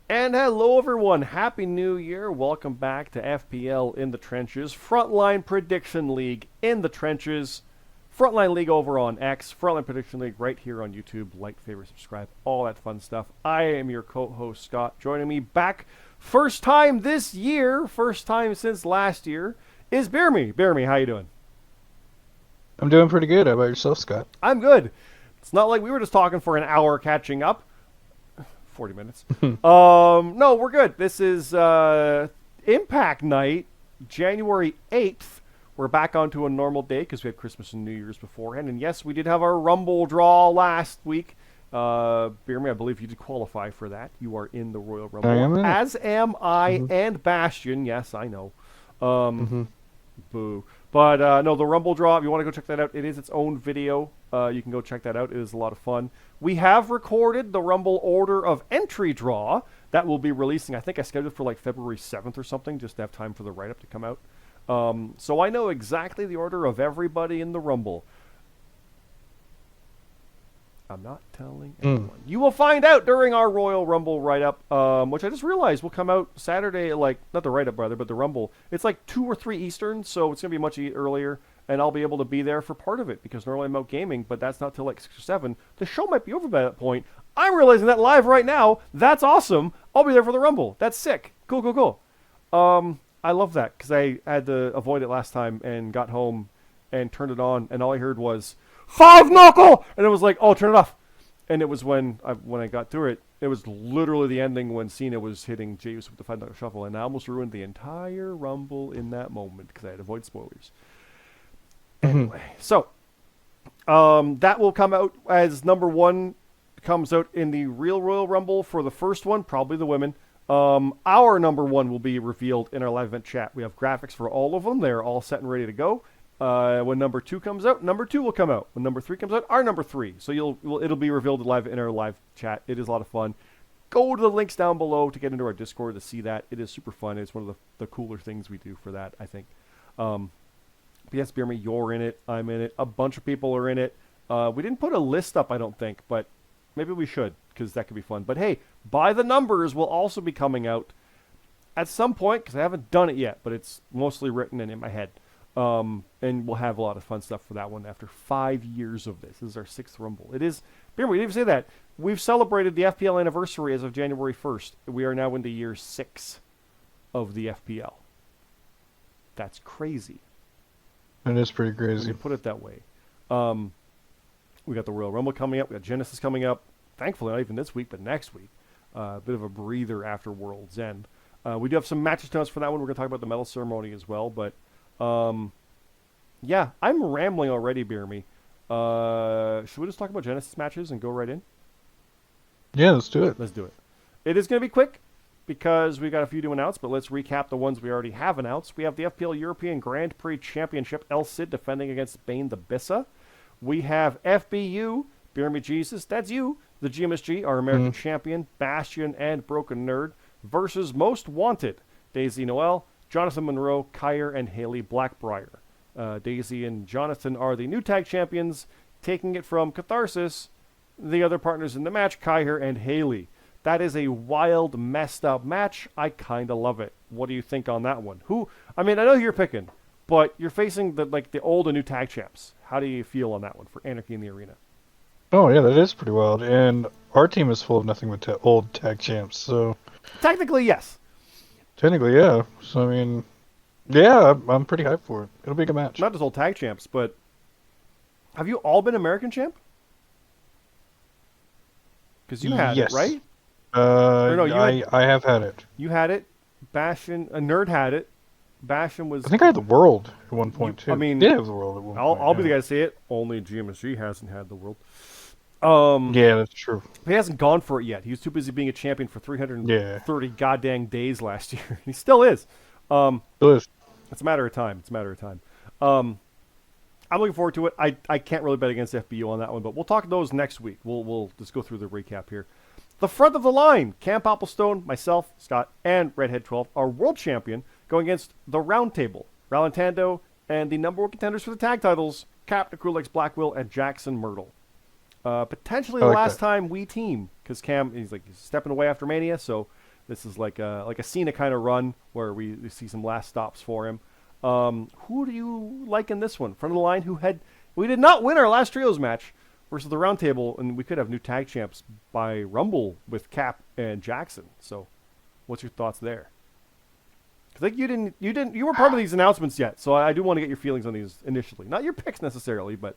And hello, everyone. Happy New Year. Welcome back to FPL in the Trenches, Frontline Prediction League in the Trenches, Frontline League over on X, Frontline Prediction League right here on YouTube. Like, favorite, subscribe, all that fun stuff. I am your co-host, Scott. Joining me back, first time this year, first time since last year, is BeerMe. BeerMe, how you doing? I'm doing pretty good. How about yourself, Scott? I'm good. It's not like we were just talking for an hour catching up. 40 minutes. No, we're good. This is Impact Night, January 8th. We're back onto a normal day because we had Christmas and New Year's beforehand. And yes, we did have our Rumble draw last week. BeerMe, I believe you did qualify for that. You are in the Royal Rumble. I am in it. As am I and Bastion. Yes, I know. Boo. But no, the Rumble draw, if you want to go check that out, it is its own video. You can go check that out. It is a lot of fun. We have recorded the Rumble order of entry draw. That will be releasing, I think I scheduled for like February 7th or something, just to have time for the write-up to come out. So I know exactly the order of everybody in the Rumble. I'm not telling anyone. You will find out during our Royal Rumble write-up, which I just realized will come out Saturday, like, not the write-up, rather, but the Rumble. It's like 2 or 3 Eastern, so it's going to be much earlier, and I'll be able to be there for part of it, because normally I'm out gaming, but that's not till like 6 or 7. The show might be over by that point. I'm realizing that live right now. That's awesome. I'll be there for the Rumble. That's sick. Cool, cool, cool. I love that, because I had to avoid it last time, and got home, and turned it on, and all I heard was, Five Knuckle! And it was like, oh, turn it off. And it was when I got through it, it was literally the ending when Cena was hitting James with the Five Knuckle Shuffle, and I almost ruined the entire Rumble in that moment because I had to avoid spoilers. Anyway, so that will come out as number 1 comes out in the real Royal Rumble for the first one, probably the women. Our number 1 will be revealed in our live event chat. We have graphics for all of them. They're all set and ready to go. When number 2 comes out, number 2 will come out. When number 3 comes out, our number 3. So it'll be revealed live in our live chat. It is a lot of fun. Go to the links down below to get into our Discord to see that. It is super fun. It's one of the cooler things we do for that, I think. But yes, BeerMe, you're in it. I'm in it. A bunch of people are in it. We didn't put a list up, I don't think, but maybe we should, because that could be fun. But hey, By the Numbers will also be coming out at some point, because I haven't done it yet, but it's mostly written and in my head. And we'll have a lot of fun stuff for that one after 5 years of this. This is our 6th Rumble. It is, BeerMe, we didn't even say that. We've celebrated the FPL anniversary as of January 1st. We are now into year 6 of the FPL. That's crazy. It is pretty When crazy. you put it that way. We got the Royal Rumble coming up. We got Genesis coming up. Thankfully, not even this week, but next week. A bit of a breather after World's End. We do have some matches to us for that one. We're going to talk about the medal ceremony as well. But, yeah, I'm rambling already, BeerMe. Should we just talk about Genesis matches and go right in? Yeah, let's do it. Let's do it. It is going to be quick because we got a few to announce, but let's recap the ones we already have announced. We have the FPL European Grand Prix Championship, El Cid defending against Bane the Bissa. We have FBU, BeerMe Jesus, that's you, the GMSG, our American champion, Bastion and Broken Nerd, versus Most Wanted, Daisy Noel, Jonathan Monroe, Kyer, and Haley Blackbriar. Daisy and Jonathan are the new tag champions, taking it from Catharsis, the other partners in the match, Kyer and Haley. That is a wild, messed up match. I kind of love it. What do you think on that one? I mean, I know who you're picking, but you're facing the old and new tag champs. How do you feel on that one for Anarchy in the Arena? Oh, yeah, that is pretty wild. And our team is full of nothing but old tag champs, so Technically, yes. technically, yeah. So, I mean, yeah, I'm pretty hyped for it. It'll be a good match. Not just old tag champs, but have you all been American champ? Because you had Yes. it, right? Or no, I have had it. you had it. Bastion, a nerd had it. Bastion was. I think I had the world at one point, too. I mean, did have the world at one point. I'll be the yeah. guy to say it. Only GMSG hasn't had the world. Yeah, that's true. He hasn't gone for it yet. He was too busy being a champion for 330 goddamn days last year. He still is. Still is. It's a matter of time. It's a matter of time. I'm looking forward to it. I can't really bet against FBU on that one, but we'll talk those next week. We'll just go through the recap here. The front of the line, Camp Applestone, myself, Scott, and Redhead12 are world champion going against the Round Table, Ralantando, and the number 1 contenders for the tag titles, Captain Krulex Blackwell and Jackson Myrtle. Potentially the I like last that. time we team, because Cam, he's stepping away after Mania, so This is like a Cena kind of run where we see some last stops for him. Who do you like in this one? Front of the line, we did not win our last trios match versus the round table, and we could have new tag champs by Rumble with Cap and Jackson. So, what's your thoughts there? I think you weren't part of these announcements yet, so I do want to get your feelings on these initially. Not your picks necessarily, but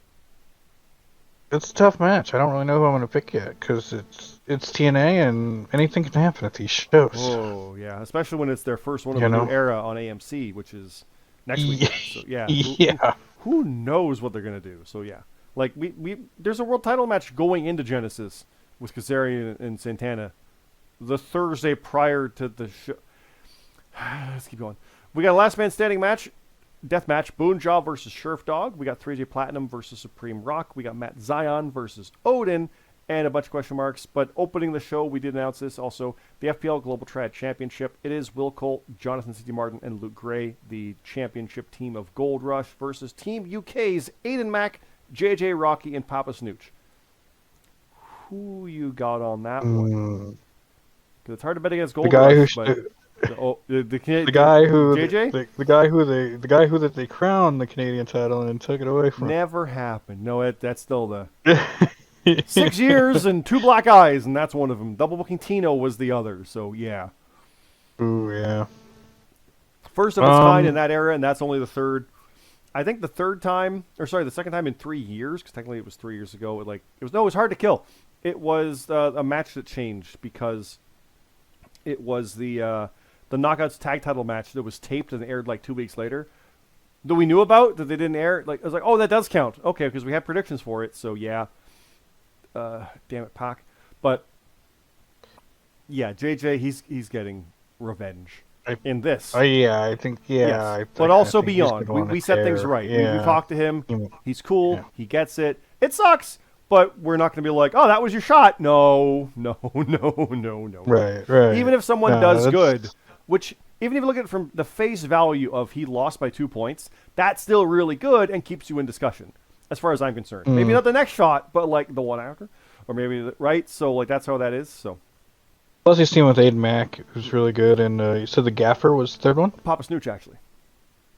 It's a tough match. I don't really know who I'm going to pick yet because it's TNA and anything can happen at these shows. oh yeah, especially when it's their first one of the new era on AMC, which is next week. So yeah, Yeah. who knows what they're gonna do? So yeah, like there's a world title match going into Genesis with Kazarian and Santana the Thursday prior to the show. Let's keep going. We got a last man standing match, death match, Boonjaw versus Sheriff Dog. We got 3J Platinum versus Supreme Rock. We got Matt Zion versus Odin, and a bunch of question marks. But opening the show, we did announce this also, the FPL Global Trad Championship. It is Will Colt, Jonathan C.T. Martin, and Luke Gray, the championship team of Gold Rush, versus Team UK's Aiden Mack, JJ Rocky, and Papa Snooch. Who you got on that one? Because it's hard to bet against Gold Rush. The guy who JJ? the guy who they crowned the Canadian title and took it away from. Never happened. No, that's still the 6 years and 2 black eyes, and that's one of them. Double booking Tino was the other. So yeah. Ooh yeah. First of its kind in that era, and that's only the third. I think the second time in 3 years, because technically it was 3 years ago. It was hard to kill. It was a match that changed because it was the Knockouts tag title match that was taped and aired like 2 weeks later that we knew about that they didn't air. Like I was like, oh, that does count. Okay, because we had predictions for it. So yeah, damn it, Pac. But yeah, JJ, he's getting revenge in this. I think yes. But also beyond, we set things right. Yeah. We talked to him. He's cool. Yeah. He gets it. It sucks. But we're not going to be like, oh, that was your shot. No. Right. Even if someone does good, which even if you look at it from the face value of he lost by 2 points, that's still really good and keeps you in discussion, as far as I'm concerned. Maybe not the next shot, but like the one after, or maybe right. So like that's how that is. So. Plus, he's team with Aiden Mack, who's really good, and you said the Gaffer was the third one. Papa Snooch, actually.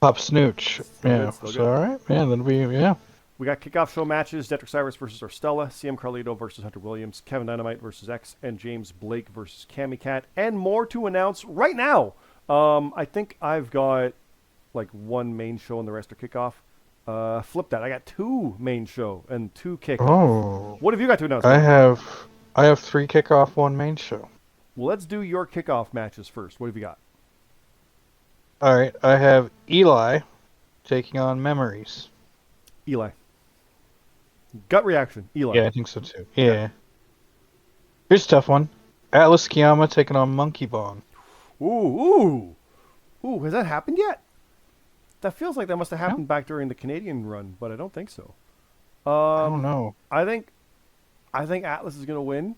Papa Snooch. Yeah. So all right, man. That'll be We got kickoff show matches: Detrick Cyrus versus Orstella, CM Carlito versus Hunter Williams, Kevin Dynamite versus X, and James Blake versus Cammy Cat, and more to announce right now. I think I've got like one main show and the rest are kickoff. Flip that. I got 2 main show and 2 kickoff. Oh. What have you got to announce? I have 3 kickoff, 1 main show. Well, let's do your kickoff matches first. What have you got? All right. I have Eli taking on Memories. Eli. Gut reaction. Eli. Yeah, I think so too. Yeah. Here's a tough one. Atlas Kiyama taking on Monkey Bong. Ooh. Has that happened yet? That feels like that must have happened back during the Canadian run, but I don't think so. I don't know. I think Atlas is going to win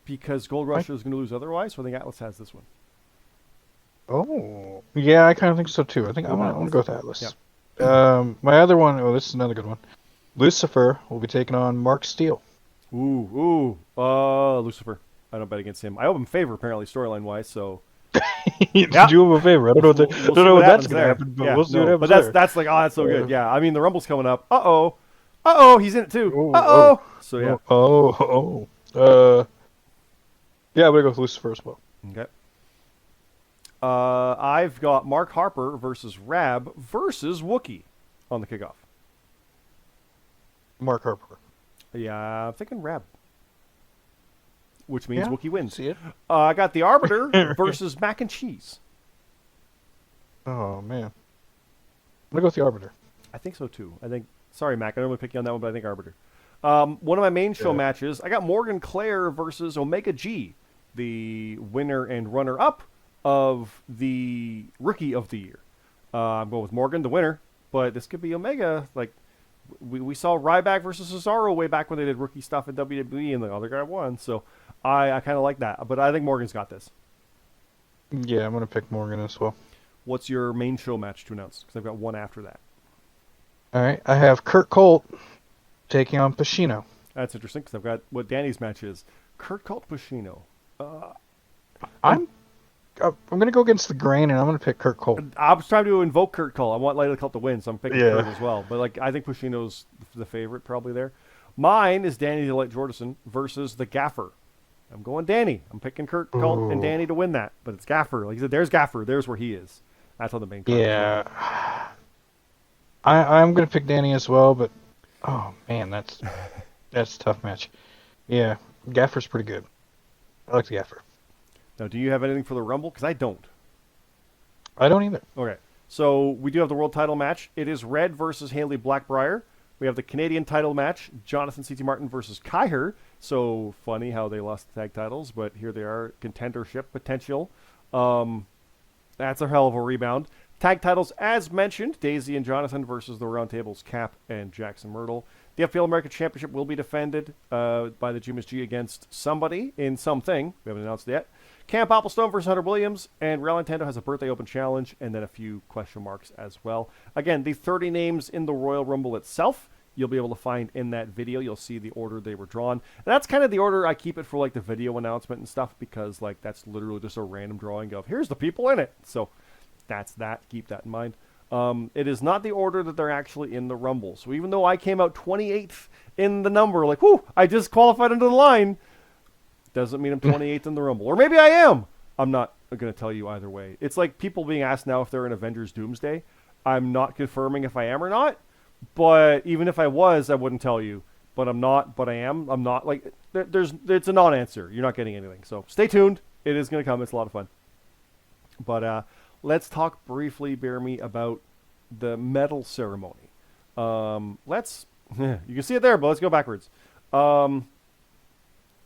because Gold Rush is going to lose otherwise. So I think Atlas has this one. Oh, yeah, I kind of think so too. I think I'm gonna go with Atlas. Yep. My other one. Oh, this is another good one. Lucifer will be taking on Mark Steele. Lucifer. I don't bet against him. I owe him a favor, apparently, storyline wise. So do him a favor. I don't know what that's gonna happen, but we'll see what happens. But that's like, oh, that's so good. Yeah, I mean, the Rumble's coming up. Uh-oh, he's in it too. So yeah. Yeah, I'm gonna go with Lucifer as well. Okay. I've got Mark Harper versus Rab versus Wookie on the kickoff. Mark Harper. Yeah, I'm thinking Rab. Which means Wookie wins. See it. I got the Arbiter versus Mac and Cheese. Oh, man. I'm going to go with the Arbiter. I think so, too. Sorry, Mac, I don't want to pick you on that one, but I think Arbiter. One of my main show matches, I got Morgan Clare versus Omega G, the winner and runner-up of the Rookie of the Year. I'm going with Morgan, the winner, but this could be Omega. Like, we saw Ryback versus Cesaro way back when they did rookie stuff in WWE, and the other guy won. So I kind of like that. But I think Morgan's got this. Yeah, I'm going to pick Morgan as well. What's your main show match to announce? Because I've got one after that. All right, I have Kurt Colt taking on Pacino. That's interesting because I've got what Danny's match is. Kurt Colt Pacino. I'm gonna go against the grain, and I'm gonna pick Kurt Cole. I was trying to invoke Kurt Cole. I want Lightly Cult to win, so I'm picking Yeah. Kurt as well. But like, I think Pushino's the favorite probably there. Mine is Danny Delight Jordison versus the Gaffer. I'm going Danny. I'm picking Kurt Cole and Danny to win that. But it's Gaffer. Like I said, there's Gaffer. There's where he is. That's on the main card. Yeah. I'm gonna pick Danny as well, but oh man, that's a tough match. Yeah, Gaffer's pretty good. I like the Gaffer. Now, do you have anything for the Rumble? Because I don't. I don't either. Okay. So we do have the world title match. It is Red versus Haley Blackbriar. We have the Canadian title match, Jonathan C.T. Martin versus Kaiher. So funny how they lost the tag titles, but here they are, contendership potential. That's a hell of a rebound. Tag titles, as mentioned, Daisy and Jonathan versus the Round Tables, Cap and Jackson Myrtle. The FPL American Championship will be defended by the GMSG against somebody in something. We haven't announced it yet. Camp Applestone versus Hunter Williams, and Real Nintendo has a birthday open challenge, and then a few question marks as well. Again, the 30 names in the Royal Rumble itself, you'll be able to find in that video. You'll see the order they were drawn. And that's kind of the order I keep it for like the video announcement and stuff, because like that's literally just a random drawing of here's the people in it. So that's that. Keep that in mind. It is not the order that they're actually in the Rumble. So even though I came out 28th in the number, like, whoo, I just qualified into the line, doesn't mean I'm 28th in the Rumble. Or maybe I am. I'm not going to tell you either way. It's like people being asked now if they're in Avengers Doomsday. I'm not confirming if I am or not. But even if I was, I wouldn't tell you. But I'm not, but I am. I'm not. Like, it's a non-answer. You're not getting anything. So stay tuned. It is going to come. It's a lot of fun. But let's talk briefly, BeerMe, about the medal ceremony. You can see it there, but let's go backwards.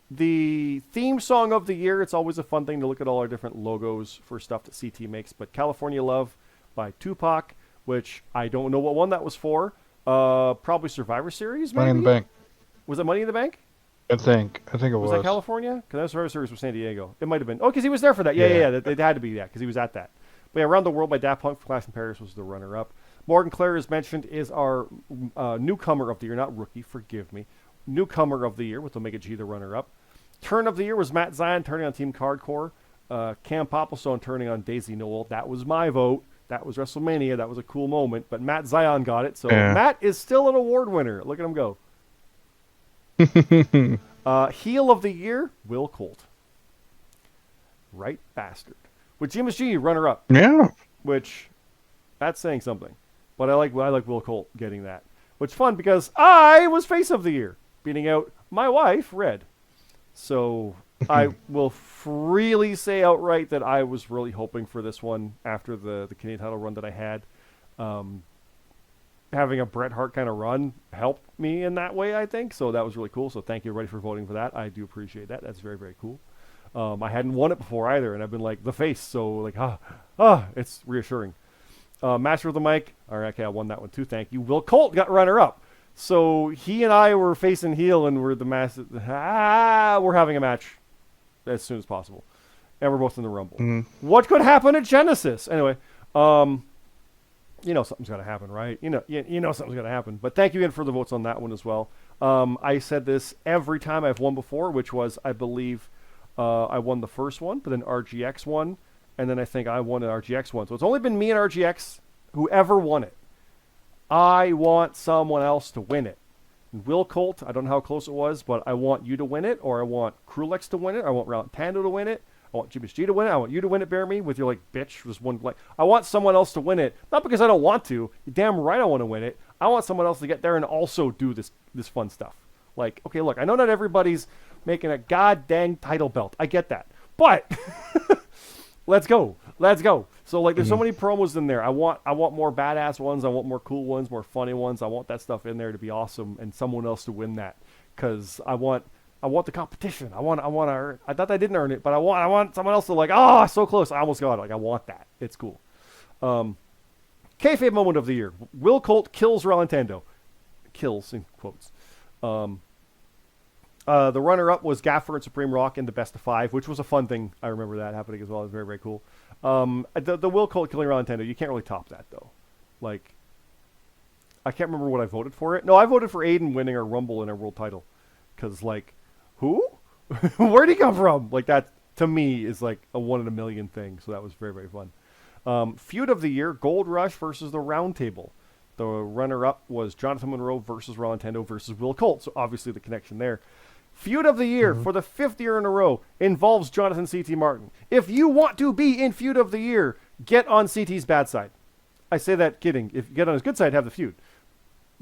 The theme song of the year, it's always a fun thing to look at all our different logos for stuff that CT makes, but California Love by Tupac, which I don't know what one that was for. Probably Survivor Series, maybe? Money in the Bank. Was it Money in the Bank? I think it was. Was that California? Because that Survivor Series was San Diego. It might have been. Oh, because he was there for that. Yeah. It had to be that, because he was at that. But yeah, Around the World by Daft Punk for Clash in Paris was the runner-up. Morgan Clare, as mentioned, is our newcomer of the year. Not rookie, forgive me. Newcomer of the year, with Omega G, the runner-up. Turn of the year was Matt Zion turning on Team Cardcore. Cam Popplestone turning on Daisy Noel. That was my vote. That was WrestleMania. That was a cool moment. But Matt Zion got it. So Matt is still an award winner. Look at him go. Heel of the year, Will Colt. Right bastard. With GMSG, runner-up. Yeah. Which, that's saying something. But I like Will Colt getting that. Which is fun because I was face of the year, beating out my wife, Red. So I will freely say outright that I was really hoping for this one after the Canadian title run that I had. Having a Bret Hart kind of run helped me in that way, I think. So that was really cool. So thank you, everybody, for voting for that. I do appreciate that. That's very, very cool. I hadn't won it before either, and I've been like the face. So like, it's reassuring. Master of the Mic. All right, okay, I won that one too. Thank you. Will Colt got runner-up. So he and I were facing heel, and we're the master. We're having a match as soon as possible, and we're both in the Rumble. Mm-hmm. What could happen at Genesis? Anyway, you know something's got to happen, right? You know something's got to happen. But thank you again for the votes on that one as well. I said this every time I've won before, which was I believe I won the first one, but then RGX won, and then I think I won an RGX one. So it's only been me and RGX whoever won it. I want someone else to win it. Will Colt, I don't know how close it was, but I want you to win it, or I want Krulex to win it, I want Round Tando to win it, I want GBSG to win it, I want you to win it, BeerMe, with your, like, bitch, was one, like, I want someone else to win it, not because I don't want to, you're damn right I want to win it, I want someone else to get there and also do this fun stuff. Like, okay, look, I know not everybody's making a god dang title belt, I get that, but let's go. So like, there's so many promos in there. I want more badass ones. I want more cool ones, more funny ones. I want that stuff in there to be awesome, and someone else to win that, because I want the competition. I thought I didn't earn it, but I want someone else to, like, so close. I almost got it. Like, I want that. It's cool. Kayfabe moment of the year. Will Colt kills Real Nintendo. Kills in quotes. The runner-up was Gaffer and Supreme Rock in the best of 5, which was a fun thing. I remember that happening as well. It was very, very cool. The Will Colt killing Real Nintendo, you can't really top that, though. Like, I can't remember what I voted for it. No, I voted for Aiden winning our Rumble and our world title. Because, like, who? Where'd he come from? Like, that to me is like a 1 in a million thing. So that was very, very fun. Feud of the year, Gold Rush versus the Round Table. The runner-up was Jonathan Monroe versus Rolantendo versus Will Colt. So obviously the connection there. Feud of the year for the 5th year in a row involves Jonathan C.T. Martin. If you want to be in Feud of the year, get on CT's bad side. I say that kidding. If you get on his good side, have the feud.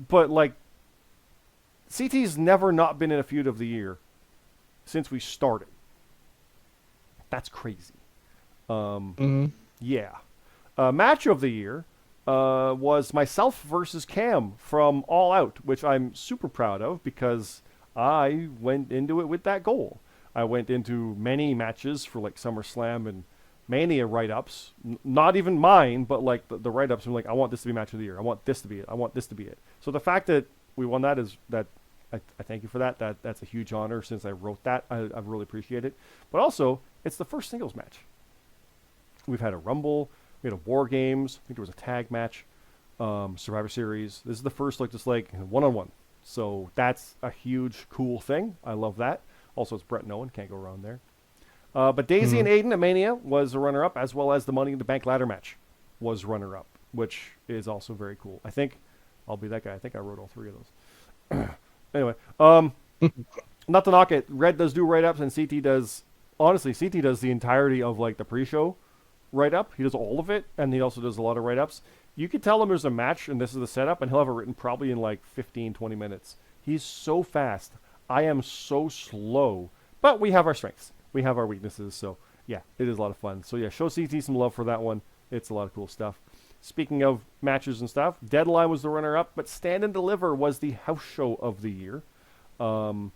But, like, CT's never not been in a Feud of the year since we started. That's crazy. Yeah. Match of the year was myself versus Cam from All Out, which I'm super proud of because I went into it with that goal. I went into many matches for like SummerSlam and Mania write-ups, not even mine, but like the write-ups. I'm like, I want this to be match of the year. I want this to be it. I want this to be it. So the fact that we won that is that I thank you for that. That's a huge honor since I wrote that. I really appreciate it. But also, it's the first singles match. We've had a Rumble. We had a War Games. I think there was a tag match, Survivor Series. This is the first just one-on-one. So that's a huge, cool thing. I love that. Also, it's Brett and Owen. Can't go wrong there. But Daisy and Aiden at Mania was a runner-up, as well as the Money in the Bank ladder match was runner-up, which is also very cool. I think I'll be that guy. I think I wrote all 3 of those. Anyway, not to knock it. Red does do write-ups, and CT does... Honestly, CT does the entirety of like the pre-show write-up. He does all of it, and he also does a lot of write-ups. You could tell him there's a match, and this is the setup, and he'll have it written probably in like 15, 20 minutes. He's so fast. I am so slow. But we have our strengths. We have our weaknesses, so yeah, it is a lot of fun. So yeah, show CT some love for that one. It's a lot of cool stuff. Speaking of matches and stuff, Deadline was the runner-up, but Stand and Deliver was the house show of the year. Gotta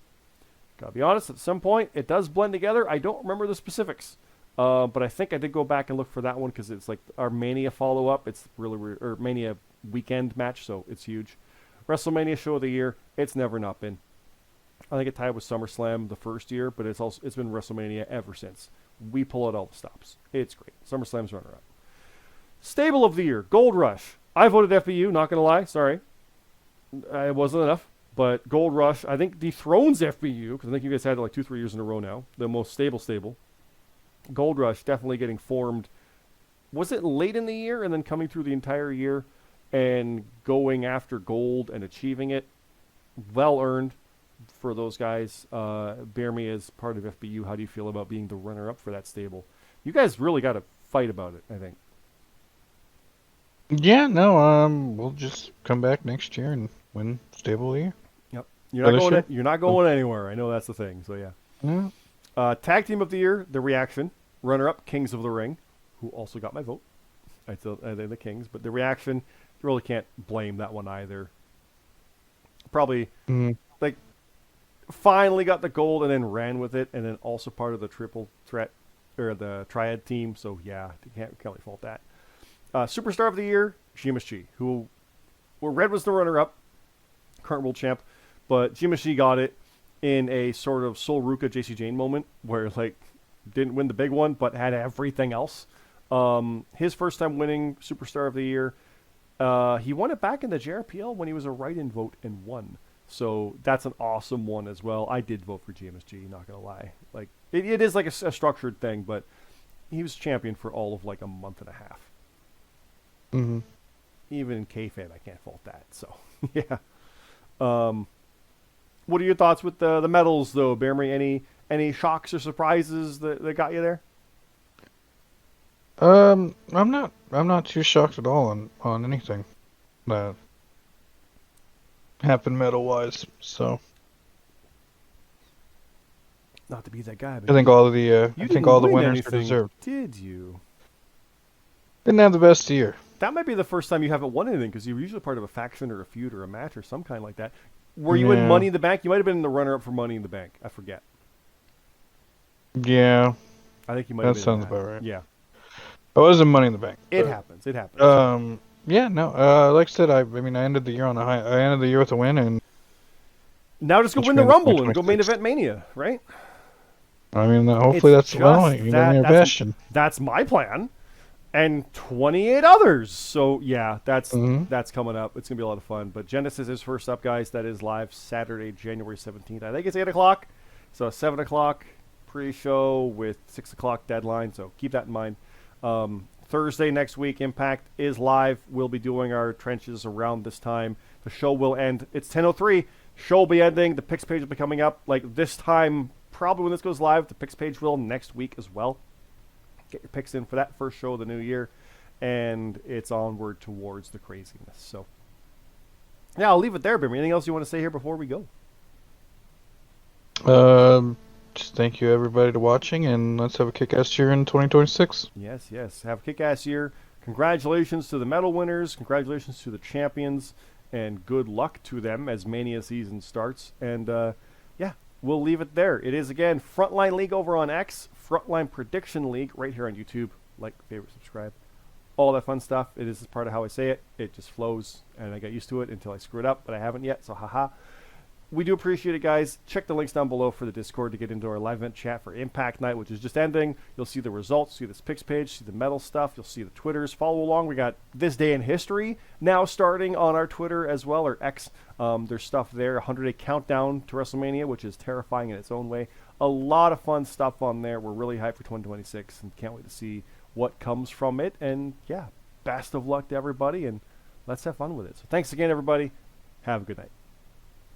be honest, at some point, it does blend together. I don't remember the specifics. But I think I did go back and look for that one because it's like our Mania follow-up. It's or Mania weekend match, so it's huge. WrestleMania show of the year. It's never not been. I think it tied with SummerSlam the first year, but it's been WrestleMania ever since. We pull out all the stops. It's great. SummerSlam's runner-up. Stable of the year, Gold Rush. I voted FBU, not going to lie. Sorry. It wasn't enough. But Gold Rush, I think, dethrones FBU, because I think you guys had it like 2-3 years in a row now. The most stable. Gold Rush definitely getting formed. Was it late in the year and then coming through the entire year and going after gold and achieving it? Well earned for those guys. BeerMe is part of FBU. How do you feel about being the runner-up for that stable? You guys really got to fight about it, I think. Yeah, no, we'll just come back next year and win stable of the year. Yep. You're not going anywhere. I know that's the thing. So yeah. Yeah. Tag team of the year, The Reaction. Runner-up, Kings of the Ring, who also got my vote. They're the Kings, but The Reaction, you really can't blame that one either. Probably like finally got the gold and then ran with it, and then also part of the triple threat or the triad team. So yeah, can't really fault that. Superstar of the year, Sheamus G, who Red was the runner-up, current world champ, but Sheamus G got it in a sort of Sol Ruka JC Jane moment where like didn't win the big one but had everything else. His first time winning Superstar of the Year. He won it back in the JRPL when he was a write-in vote and won. So that's an awesome one as well. I did vote for GMSG, not gonna lie. Like it is like a structured thing, but he was champion for all of like a month and a half. Mm-hmm. Even in kayfabe, I can't fault that. So yeah. What are your thoughts with the medals though, BeerMe? Any shocks or surprises that got you there? I'm not too shocked at all on anything that happened medal wise. So not to be that guy, but I think all the winners are deserved. Did you? Didn't have the best year. That might be the first time you haven't won anything because you're usually part of a faction or a feud or a match or some kind like that. Were you in Money in the Bank? You might have been in the runner-up for Money in the Bank. I forget. Yeah. I think you might have been. That sounds about right. Yeah. I was in Money in the Bank. It happens. Yeah, no. Like I said, I ended the year on a high. I ended the year with a win, and now just go win the Rumble and go main event Mania, right? I mean, hopefully that's your passion. That's my plan, and 28 others. So yeah, that's coming up. It's gonna be a lot of fun. But Genesis is first up, guys. That is live Saturday, January 17th. I think it's 8 o'clock. So 7 o'clock pre-show with 6 o'clock deadline, so keep that in mind. Thursday next week, Impact is live. We'll be doing our trenches around this time. The show will end. It's 10:03. Show will be ending. The picks page will be coming up like this time. Probably when this goes live, the picks page will next week as well. Get your picks in for that first show of the new year, and it's onward towards the craziness. So, yeah, I'll leave it there, BeerMe. Anything else you want to say here before we go? Just thank you everybody to watching, and let's have a kick-ass year in 2026. Yes. Have a kick-ass year. Congratulations to the medal winners. Congratulations to the champions, and good luck to them as Mania season starts. And yeah, we'll leave it there. It is again Frontline League over on X, Frontline Prediction League right here on YouTube. Like, favorite, subscribe, all that fun stuff. It is part of how I say it. It just flows, and I got used to it until I screw it up, but I haven't yet. So haha. We do appreciate it, guys. Check the links down below for the Discord to get into our live event chat for Impact Night, which is just ending. You'll see the results, see this picks page, see the medal stuff. You'll see the Twitters. Follow along. We got This Day in History now starting on our Twitter as well, or X. There's stuff there. 100-day countdown to WrestleMania, which is terrifying in its own way. A lot of fun stuff on there. We're really hyped for 2026 and can't wait to see what comes from it. And yeah, best of luck to everybody, and let's have fun with it. So thanks again, everybody. Have a good night.